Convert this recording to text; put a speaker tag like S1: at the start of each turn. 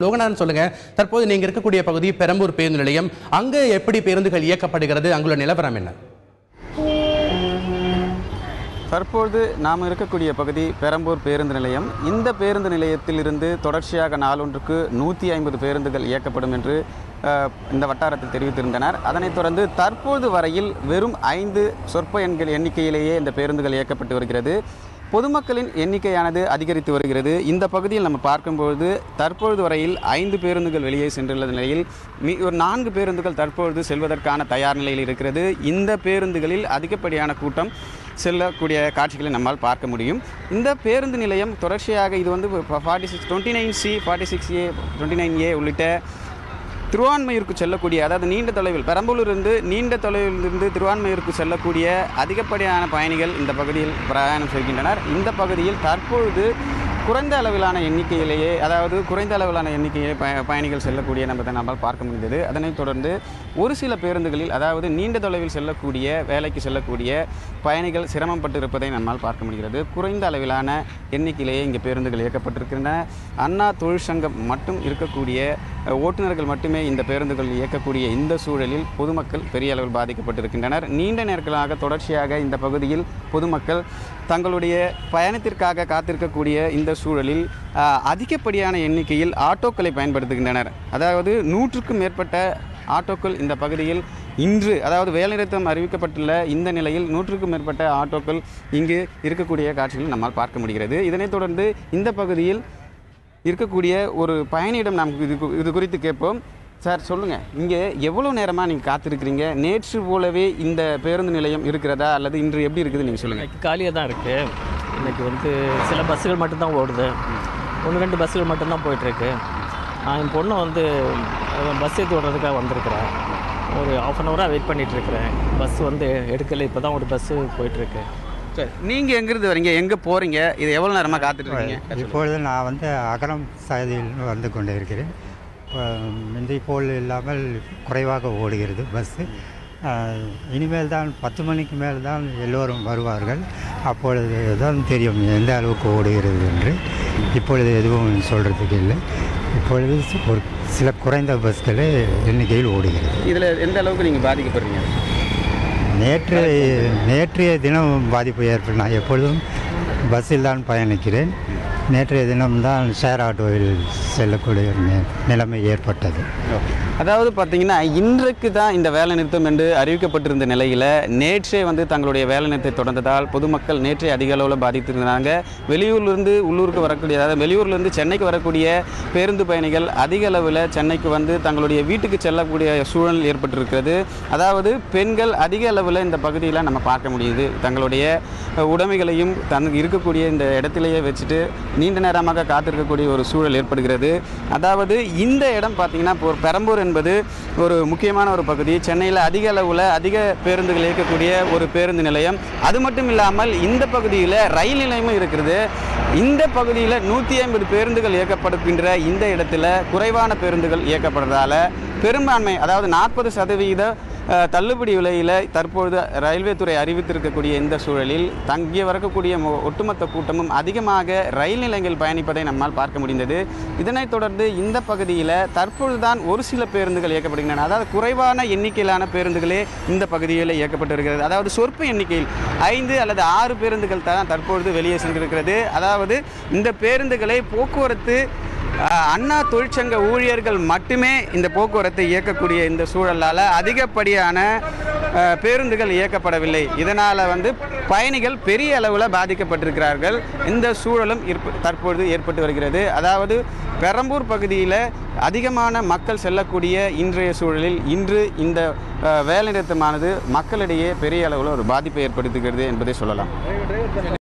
S1: லோகநாதன் சொல்லுங்க, தற்போது நீங்க இருக்கக்கூடிய பகுதி பெரம்பூர் பேருந்து நிலையம். அங்க எப்படி பேருந்துகள் இயக்கப்படுகிறது? அங்குள்ள நிலவரம் என்ன?
S2: தற்போது நாம் இருக்கக்கூடிய பகுதி பெரம்பூர் பேருந்து நிலையம். இந்த பேருந்து நிலையத்திலிருந்து தொடர்ச்சியாக நாளொன்றுக்கு 150 பேருந்துகள் இயக்கப்படும் என்று இந்த வட்டாரத்தில் தெரிவித்திருந்தனர். அதனைத் தொடர்ந்து தற்போது வரையில் வெறும் 5 சொற்ப எண்ணிக்கையிலேயே இந்த பேருந்துகள் இயக்கப்பட்டு வருகிறது. பொதுமக்களின் எண்ணிக்கையானது அதிகரித்து வருகிறது. இந்த பகுதியில் நம்ம பார்க்கும்பொழுது தற்பொழுது வரையில் 5 பேருந்துகள் வெளியே சென்றுள்ள நிலையில் ஒரு 4 பேருந்துகள் தற்பொழுது செல்வதற்கான தயார் நிலையில் இருக்கிறது. இந்த பேருந்துகளில் அதிகப்படியான கூட்டம் செல்லக்கூடிய காட்சிகளை நம்மால் பார்க்க முடியும். இந்த பேருந்து நிலையம் தொடர்ச்சியாக இது வந்து 29C 46A 29A உள்ளிட்ட திருவான்மையூருக்கு செல்லக்கூடிய, அதாவது நீண்ட தொலைவில் பெரம்பலூரிலிருந்து நீண்ட தொலைவிலிருந்து திருவான்மையூருக்கு செல்லக்கூடிய அதிகப்படியான பயணிகள் இந்த பகுதியில் பிரயாணம் செய்கின்றனர். இந்த பகுதியில் தற்பொழுது குறைந்த அளவிலான எண்ணிக்கையிலேயே, அதாவது குறைந்த அளவிலான எண்ணிக்கையிலே பயணிகள் செல்லக்கூடிய நம்மால் பார்க்க முடிந்தது. அதனைத் தொடர்ந்து ஒரு சில பேருந்துகளில், அதாவது நீண்ட தொலைவில் செல்லக்கூடிய, வேலைக்கு செல்லக்கூடிய பயணிகள் சிரமப்பட்டு இருப்பதை நம்மால் பார்க்க முடிகிறது. குறைந்த அளவிலான எண்ணிக்கையிலேயே இங்கே பேருந்துகள் இயக்கப்பட்டிருக்கின்றன. அண்ணா தொழிற்சங்கம் மட்டும் இருக்கக்கூடிய ஓட்டுநர்கள் மட்டுமே இந்த பேருந்துகள் இயக்கக்கூடிய இந்த சூழலில் பொதுமக்கள் பெரிய அளவில் பாதிக்கப்பட்டிருக்கின்றனர். நீண்ட நேரங்களாக தொடர்ச்சியாக இந்த பகுதியில் பொதுமக்கள் தங்களுடைய பயணத்திற்காக காத்திருக்கக்கூடிய இந்த சூழலில் அதிகப்படியான எண்ணிக்கையில் ஆட்டோக்களை பயன்படுத்துகின்றனர். அதாவது 100க்கும் மேற்பட்ட ஆட்டோக்கள் இந்த பகுதியில் இன்று, அதாவது வேலைநிறுத்தம் அறிவிக்கப்பட்டுள்ள இந்த நிலையில் 100க்கும் மேற்பட்ட ஆட்டோக்கள் இங்கு இருக்கக்கூடிய காட்சிகள் நம்மால் பார்க்க முடிகிறது. இதனைத் தொடர்ந்து இந்த பகுதியில் இருக்கக்கூடிய ஒரு பயணியிடம் நாம் இது குறித்து கேட்போம். சார் சொல்லுங்கள், இங்கே எவ்வளோ நேரமாக நீங்கள் காத்திருக்கிறீங்க? நேற்று போலவே இந்த பேருந்து நிலையம் இருக்கிறதா, அல்லது இன்று எப்படி இருக்குது நீங்கள் சொல்லுங்கள்.
S3: காலியாக தான் இருக்குது. இன்றைக்கி வந்து சில பஸ்ஸுகள் மட்டும்தான் ஓடுது, 1-2 பஸ்ஸுகள் மட்டும்தான் போயிட்டுருக்கு. நான் என் பொண்ணை வந்து பஸ் ஏற்றி விடுறதுக்காக வந்திருக்கிறேன். ஒரு ½ வெயிட் பண்ணிகிட்ருக்கிறேன். பஸ் வந்து எடுக்கலை, இப்போ தான் ஒரு பஸ்ஸு போயிட்டுருக்கு.
S2: சரி, நீங்கள் எங்கேருந்து வரீங்க, எங்கே போகிறீங்க, இது எவ்வளோ நேரமாக காத்துட்ருக்கீங்க?
S4: இப்பொழுது நான் வந்து அகரம் சாதியில் வந்து கொண்டு இருக்கிறேன். முந்தைய போல் இல்லாமல் குறைவாக ஓடுகிறது பஸ்ஸு. இனிமேல் தான் 10 மணிக்கு மேல் தான் எல்லோரும் வருவார்கள். அப்பொழுது தான் தெரியும் எந்த அளவுக்கு ஓடுகிறது என்று. இப்பொழுது எதுவும் சொல்கிறதுக்கு இல்லை. இப்பொழுது ஒரு சில குறைந்த பஸ்களே எண்ணிக்கையில் ஓடுகிறது.
S2: இதில் எந்த அளவுக்கு நீங்கள் பாதிக்கப்படுறீங்க?
S4: நேற்றைய தினம் பாதிப்பு ஏற்படும். நான் எப்பொழுதும் பஸ்ஸில் தான் பயணிக்கிறேன். நேற்றைய தினம்தான் ஷேர் ஆட்டோவில் செல்லக்கூடிய நிலைமை ஏற்பட்டது.
S2: அதாவது பார்த்திங்கன்னா, இன்றைக்கு தான் இந்த வேலை நிறுத்தம் என்று அறிவிக்கப்பட்டிருந்த நிலையில் நேற்றே வந்து தங்களுடைய வேலை நிறுத்தத்தை தொடர்ந்ததால் பொதுமக்கள் நேற்றே அதிக அளவில் பாதித்திருந்தாங்க. வெளியூர்லேருந்து உள்ளூருக்கு வரக்கூடிய, அதாவது வெளியூர்லேருந்து சென்னைக்கு வரக்கூடிய பேருந்து பயணிகள் அதிக அளவில் சென்னைக்கு வந்து தங்களுடைய வீட்டுக்கு செல்லக்கூடிய சூழல் ஏற்பட்டிருக்கிறது. அதாவது பெண்கள் அதிக அளவில் இந்த பகுதியில் நம்ம பார்க்க முடியுது. தங்களுடைய உடைமைகளையும் இருக்கக்கூடிய இந்த இடத்திலேயே வச்சுட்டு நீண்ட நேரமாக காத்திருக்கக்கூடிய ஒரு சூழல் ஏற்படுகிறது. அதாவது இந்த இடம் பார்த்திங்கன்னா, பெரம்பூர் என்பது ஒரு முக்கியமான ஒரு பகுதி. சென்னையில் அதிக அளவில் அதிக பேருந்துகள் இயக்கக்கூடிய ஒரு பேருந்து நிலையம். அது மட்டும் இல்லாமல் இந்த பகுதியில் ரயில் நிலையமும் இருக்கிறது. இந்த பகுதியில் 150 பேருந்துகள் இயக்கப்படுகின்ற இந்த இடத்துல குறைவான பேருந்துகள் இயக்கப்படுறதால பெரும்பான்மை, அதாவது 40% தள்ளுபடி விலையில் தற்பொழுது ரயில்வே துறை அறிவித்திருக்கக்கூடிய இந்த சூழலில் தங்கி வரக்கூடிய ஒட்டுமொத்த கூட்டமும் அதிகமாக ரயில் நிலையங்கள் பயணிப்பதை நம்மால் பார்க்க முடிந்தது. இதனைத் தொடர்ந்து இந்த பகுதியில் தற்பொழுதுதான் ஒரு சில பேருந்துகள் இயக்கப்படுகின்றன. அதாவது குறைவான எண்ணிக்கையிலான பேருந்துகளே இந்த பகுதியில் இயக்கப்பட்டு வருகிறது. அதாவது சொற்ப எண்ணிக்கையில் 5 அல்லது 6 பேருந்துகள் தான் தற்பொழுது வெளியே சென்றிருக்கிறது. அதாவது இந்த பேருந்துகளை போக்குவரத்து அண்ணா தொழிற்சங்க ஊழியர்கள் மட்டுமே இந்த போக்குவரத்தை இயக்கக்கூடிய இந்த சூழலால் அதிகப்படியான பேருந்துகள் இயக்கப்படவில்லை. இதனால் வந்து பயணிகள் பெரிய அளவில் பாதிக்கப்பட்டிருக்கிறார்கள். இந்த சூழலும் தற்பொழுது ஏற்பட்டு வருகிறது. அதாவது பெரம்பூர் பகுதியில் அதிகமான மக்கள் செல்லக்கூடிய இன்றைய சூழலில் இன்று இந்த வேலைநிறுத்தமானது மக்களிடையே பெரிய அளவில் ஒரு பாதிப்பை ஏற்படுத்துகிறது என்பதை சொல்லலாம்.